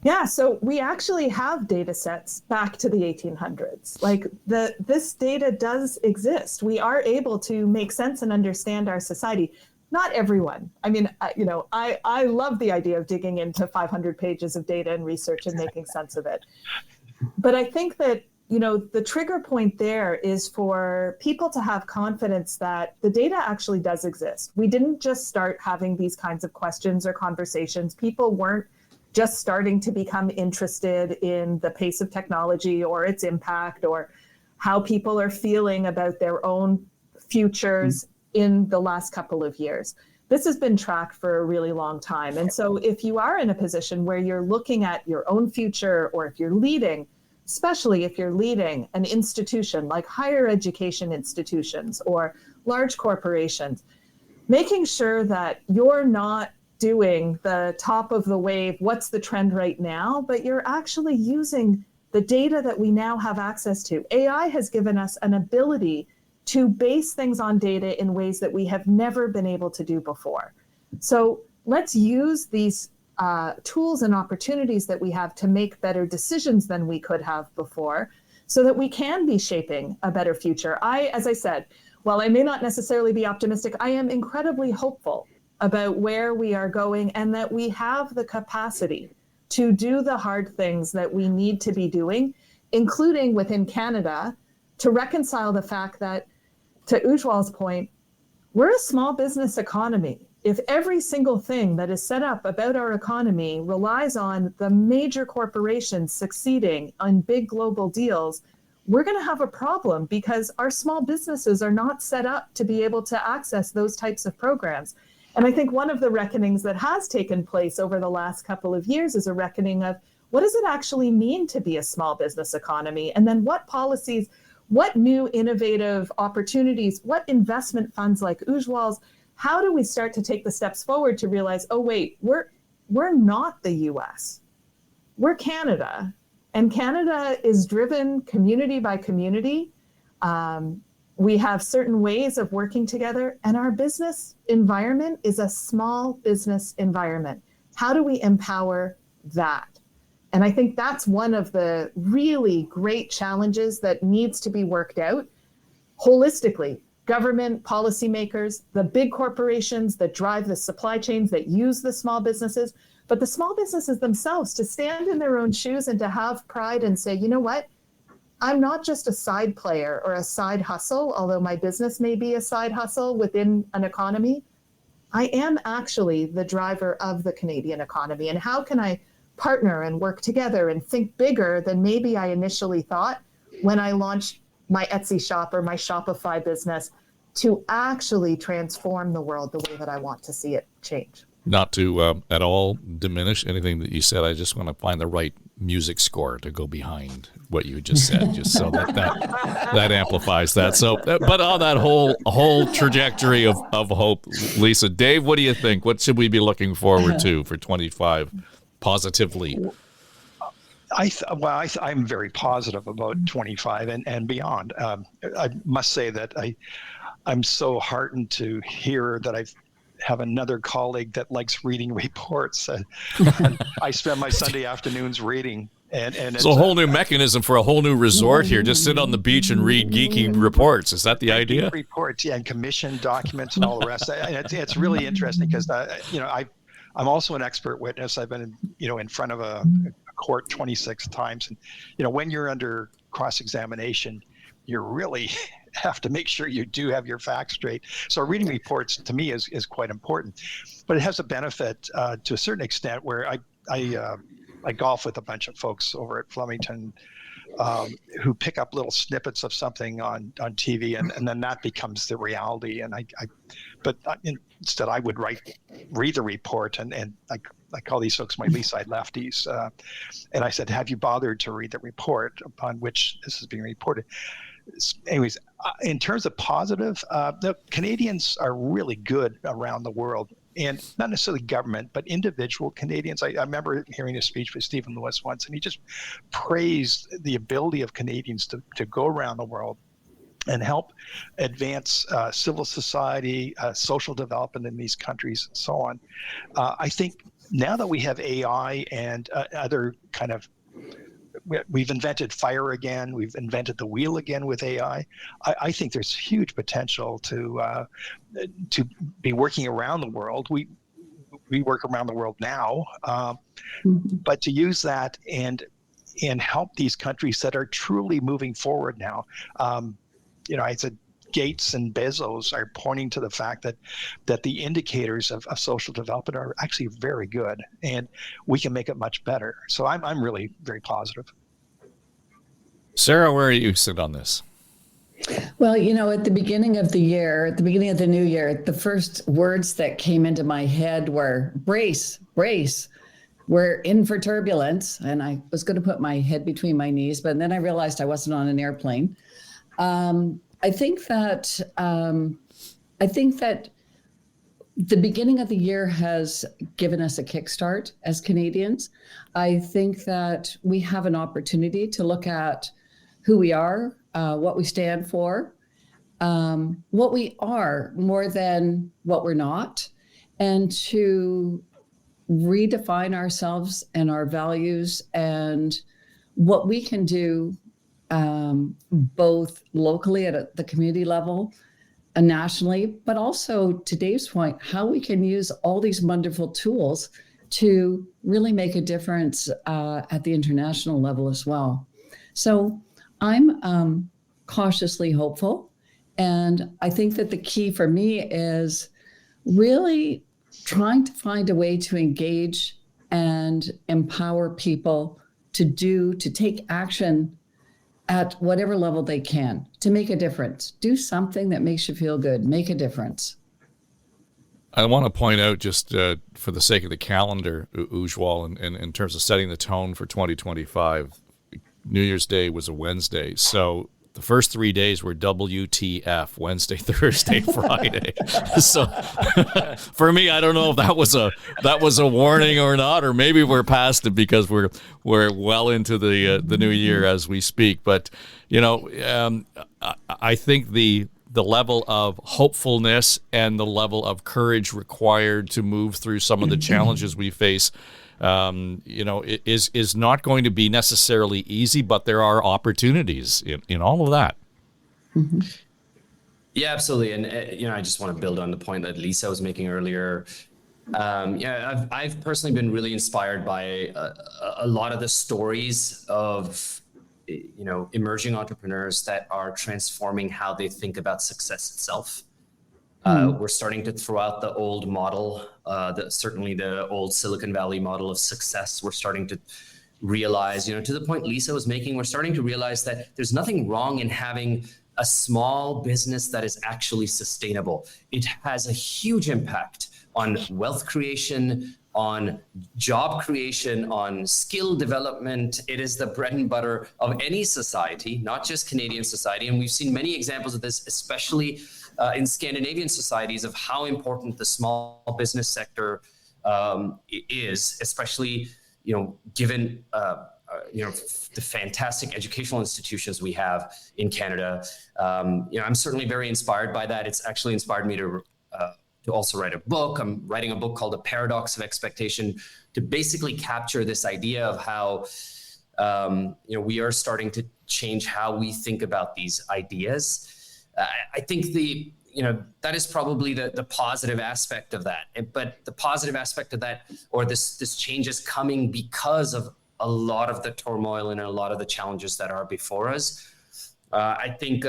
Yeah, so we actually have data sets back to the 1800s. Like this data does exist. We are able to make sense and understand our society. Not everyone. I mean, I love the idea of digging into 500 pages of data and research and making sense of it. But I think that, the trigger point there is for people to have confidence that the data actually does exist. We didn't just start having these kinds of questions or conversations. People weren't just starting to become interested in the pace of technology or its impact or how people are feeling about their own futures in the last couple of years. This has been tracked for a really long time. And so if you are in a position where you're looking at your own future, or if you're leading, especially if you're leading an institution like higher education institutions or large corporations, making sure that you're not doing the top of the wave, what's the trend right now, but you're actually using the data that we now have access to. AI has given us an ability to base things on data in ways that we have never been able to do before. So let's use these tools and opportunities that we have to make better decisions than we could have before, so that we can be shaping a better future. As I said, while I may not necessarily be optimistic, I am incredibly hopeful about where we are going, and that we have the capacity to do the hard things that we need to be doing, including within Canada, to reconcile the fact that, to Ujwal's point, we're a small business economy. If every single thing that is set up about our economy relies on the major corporations succeeding on big global deals, we're going to have a problem, because our small businesses are not set up to be able to access those types of programs. And I think one of the reckonings that has taken place over the last couple of years is a reckoning of, what does it actually mean to be a small business economy? And then what policies, what new innovative opportunities, what investment funds like Ujwal's, how do we start to take the steps forward to realize, oh wait, we're not the US, we're Canada. And Canada is driven community by community. We have certain ways of working together, and our business environment is a small business environment. How do we empower that? And I think that's one of the really great challenges that needs to be worked out holistically. Government, policymakers, the big corporations that drive the supply chains, that use the small businesses, but the small businesses themselves to stand in their own shoes and to have pride and say, you know what? I'm not just a side player or a side hustle, although my business may be a side hustle within an economy. I am actually the driver of the Canadian economy. And how can I partner and work together and think bigger than maybe I initially thought when I launched my Etsy shop or my Shopify business, to actually transform the world the way that I want to see it change? Not to at all diminish anything that you said. I just want to find the right music score to go behind what you just said, just so that amplifies that. So, but on that whole trajectory of hope, Lisa, Dave, what do you think? What should we be looking forward to for 25 positively? I'm very positive about 25 and beyond. I must say that I'm so heartened to hear that I have another colleague that likes reading reports. I spend my Sunday afternoons reading. And it's a whole new mechanism for a whole new resort here. Just sit on the beach and read geeky reports. Is that the idea? Reports, yeah, and commission documents and all the rest. It's really interesting because, I'm also an expert witness. I've been, in front of a court 26 times. And, when you're under cross-examination, you really have to make sure you do have your facts straight. So reading reports to me is quite important, but it has a benefit to a certain extent where I golf with a bunch of folks over at Flemington who pick up little snippets of something on TV, and then that becomes the reality. And instead I would read the report, and I call these folks my Lee side lefties. And I said, have you bothered to read the report upon which this is being reported? Anyways, in terms of positive, the Canadians are really good around the world, and not necessarily government, but individual Canadians. I remember hearing a speech with Stephen Lewis once, and he just praised the ability of Canadians to go around the world and help advance civil society, social development in these countries, and so on. I think now that we have AI and other kind of, we've invented fire again, we've invented the wheel again with AI. I think there's huge potential to be working around the world. We work around the world now, but to use that and help these countries that are truly moving forward now. I said Gates and Bezos are pointing to the fact that the indicators of social development are actually very good, and we can make it much better. So I'm really very positive. Sarah, where are you sit on this? Well, at the beginning of the year, at the beginning of the new year, the first words that came into my head were brace. We're in for turbulence. And I was going to put my head between my knees, but then I realized I wasn't on an airplane. I think that the beginning of the year has given us a kickstart as Canadians. I think that we have an opportunity to look at who we are, what we stand for, what we are more than what we're not, and to redefine ourselves and our values and what we can do both locally at the community level and nationally, but also to Dave's point, how we can use all these wonderful tools to really make a difference at the international level as well. So I'm cautiously hopeful. And I think that the key for me is really trying to find a way to engage and empower people to take action at whatever level they can to make a difference. Do something that makes you feel good. Make a difference. I want to point out, just for the sake of the calendar, Ujwal, and in terms of setting the tone for 2025, New Year's Day was a Wednesday. So the first 3 days were WTF, Wednesday, Thursday, Friday. So for me, I don't know if that was a warning or not, or maybe we're past it because we're well into the new year as we speak. But I think the level of hopefulness and the level of courage required to move through some of the challenges we face is not going to be necessarily easy, but there are opportunities in all of that. Mm-hmm. Yeah, absolutely. And, I just want to build on the point that Lisa was making earlier. I've personally been really inspired by a lot of the stories of, emerging entrepreneurs that are transforming how they think about success itself. We're starting to throw out the old model, certainly the old Silicon Valley model of success. We're starting to realize, to the point Lisa was making, we're starting to realize that there's nothing wrong in having a small business that is actually sustainable. It has a huge impact on wealth creation, on job creation, on skill development. It is the bread and butter of any society, not just Canadian society. And we've seen many examples of this, especially in Scandinavian societies, of how important the small business sector is, especially, given the fantastic educational institutions we have in Canada. I'm certainly very inspired by that. It's actually inspired me to also write a book. I'm writing a book called The Paradox of Expectation, to basically capture this idea of how we are starting to change how we think about these ideas. I think that is probably the positive aspect of that. But the positive aspect of that, or this change, is coming because of a lot of the turmoil and a lot of the challenges that are before us. I think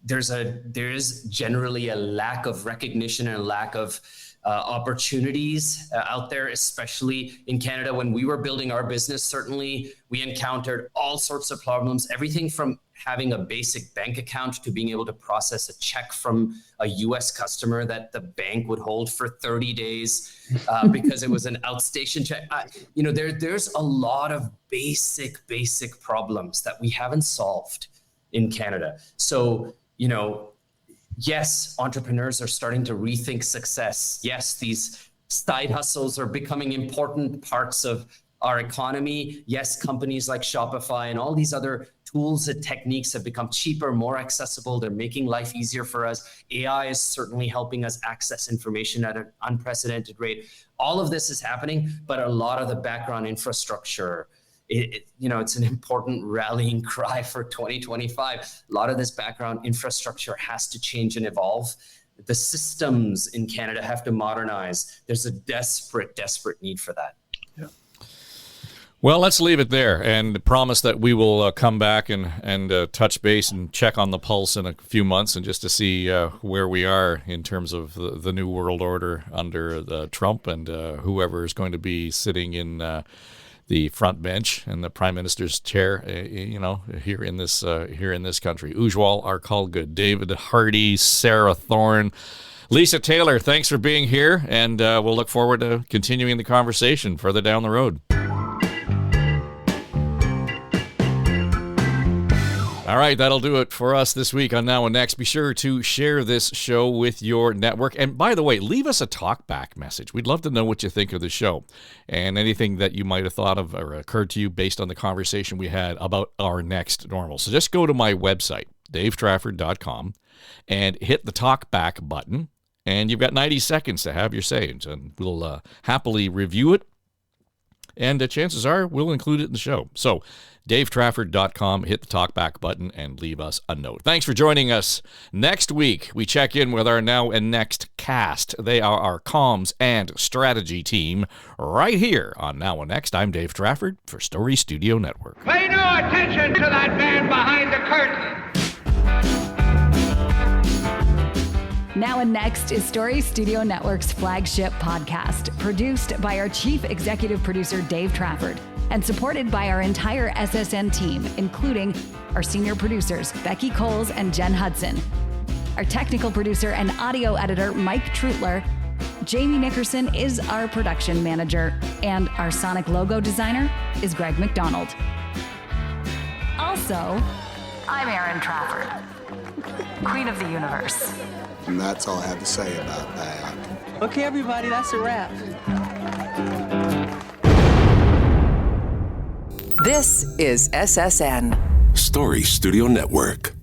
there is generally a lack of recognition and a lack of opportunities out there, especially in Canada. When we were building our business, certainly we encountered all sorts of problems, everything from having a basic bank account to being able to process a check from a US customer that the bank would hold for 30 days because it was an outstation check. There's a lot of basic problems that we haven't solved in Canada. So, yes, entrepreneurs are starting to rethink success. Yes, these side hustles are becoming important parts of our economy. Yes, companies like Shopify and all these other tools and techniques have become cheaper, more accessible. They're making life easier for us. AI is certainly helping us access information at an unprecedented rate. All of this is happening, but a lot of the background infrastructure, it's an important rallying cry for 2025. A lot of this background infrastructure has to change and evolve. The systems in Canada have to modernize. There's a desperate need for that. Yeah. Well, let's leave it there and promise that we will come back and touch base and check on the pulse in a few months, and just to see where we are in terms of the new world order under Trump and whoever is going to be sitting in the front bench and the prime minister's chair, here in this country. Ujwal Arkalgud, David Hardy, Sarah Thorne, Lisa Taylor, thanks for being here, and we'll look forward to continuing the conversation further down the road. All right, that'll do it for us this week on Now and Next. Be sure to share this show with your network. And by the way, leave us a talkback message. We'd love to know what you think of the show and anything that you might have thought of or occurred to you based on the conversation we had about our next normal. So just go to my website, davetrafford.com, and hit the talkback button. And you've got 90 seconds to have your say, and we'll happily review it. And chances are we'll include it in the show. So davetrafford.com, hit the talkback button, and leave us a note. Thanks for joining us. Next week, we check in with our Now and Next cast. They are our comms and strategy team right here on Now and Next. I'm Dave Trafford for Story Studio Network. Pay no attention to that man behind the curtain. Now and Next is Story Studio Network's flagship podcast, produced by our chief executive producer, Dave Trafford, and supported by our entire SSN team, including our senior producers, Becky Coles and Jen Hudson, our technical producer and audio editor, Mike Trutler. Jamie Nickerson is our production manager, and our sonic logo designer is Greg McDonald. Also, I'm Erin Trafford, Queen of the Universe. And that's all I have to say about that. Okay, everybody, that's a wrap. This is SSN. Story Studio Network.